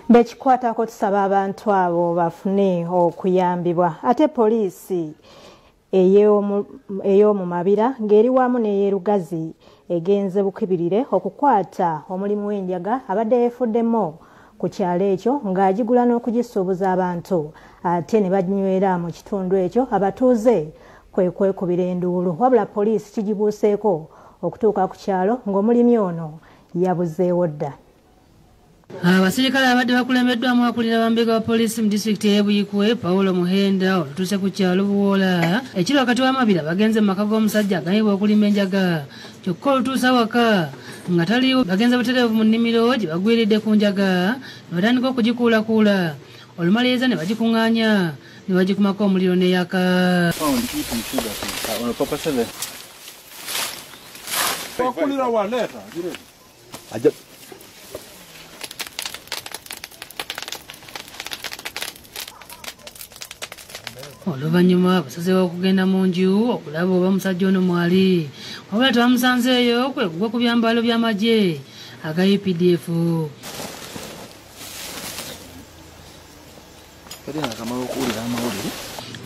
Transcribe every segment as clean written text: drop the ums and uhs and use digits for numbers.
Bekikwatako tusaba abantu abo bafune okuyambibwa ate poliisi ey'omu Mabira ng'eri wamu n'ey'Erugazi egenze bukibirire okukwata omulimu w'enjaga abadde yeefuddemu ku kyalo ekyo ng'agigula n'okugisuubuza abantu ate ne baginywera mu kitundu ekyo abatuuze kwe kwekubira enduulu wabula poliisi kigibuuseeko okutuuka ku kyalo ng'omulimi ono yabuzeewo dda. Abasirikale abadde bakulembeddwamu akulira bambega wa poliisi mu disitulikiti y'e Buyikwe Paulo Muhenda olutuuse ku kyalo Buwola ekiri wakati wa Mabira bagenze mu maka g'omusajja aganyibwa okulima enjaga kyokka olutuuse awaka nga taliwo bagenze butereevu mu nnimiro gye bagwiridde ku njaga ne batandika okugikuulakuula olumaliriza ne bagikuŋŋaanya ne bagikumako omuliro n'eyaka. Oluvannyuma basazeewo okugenda mu nju okulaba oba omusajja ono mwali wabula tebamusanzeeyo kwegugwa ku byambalo by'amagye aga UPDF.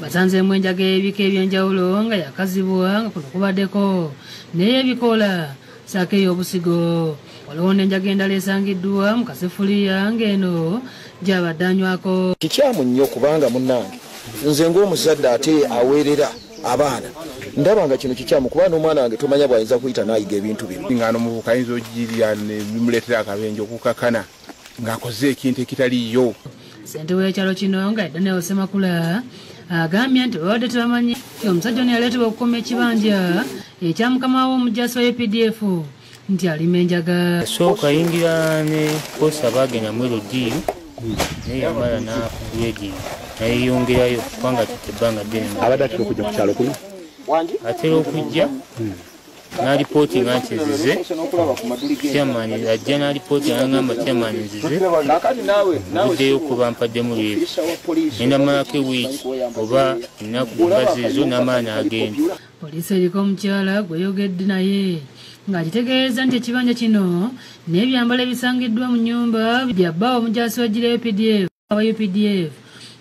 Basanzeemu enjaga y'ebika eby'enjawulo nga yakazibwa nga kuno kubaddeko n'ey'ebikoola saako ey'obusigo. Waliwo n'enjaga endala esangiddwa mu kasefuliya ng'eno gy'abadde anywako. Kikyamu nnyo kubanga munnange nze ng'omuzadde ate aweerera abaana ndaba nga kino kikyamu kuba n'omwana wange tomanya bw'ayinza kuyita n'ayiga ebintu bino. Nga n'omuvubuka ayinza okugirya ne bimuleetera akabenje okukakana ng'akoze ekintu ekitaliyo. Ssentebe w'ekyalo kino nga Daniel Semakula agambye nti babadde tebamanyi omusajja ono yaleetebwa okukoma ekibanja ekya mukama w'omujaasi wa UPDF nti alima enjaga. Sooka yingira ne posa baagenda mu LD naye yamala n'akubyegi nayeyongerayo kubanga ebbanga ddene. Abadde atera okujja ku kyalo kuno atera okujja n'alipooti nga nti nzize chairman ajja n'alipooti n'agamba chairman nzize buddeyo kuba mpaddemu leero ngenda malako ewiiki oba ennaku mbazi ezo n'amala n'agenda. Poliisi eriko omukyala gweyogedde naye ng'agitegeeza nti ekibanja kino n'ebyambalo ebisangiddwa mu nnyumba bya bba omujaasi wa gira UPDF aba UPDF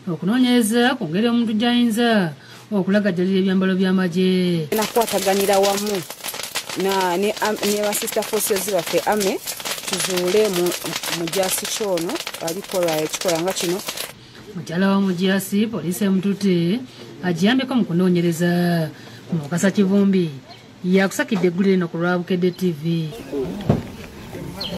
okunoonyereza ku ngeri omuntu gy'ayinza okulagajjalira ebyambalo by'amagye. Nakwataganira wamu ne basista forces baffe ame tuzuule mujaasi kyono alikola ekikola nga kino. Mukyala wa mujaasi poliisi emutute agiyambeko mu kunoonyereza. Mukasa Kivumbi yakusakidde eggulu lino ku Lwabukedde TV.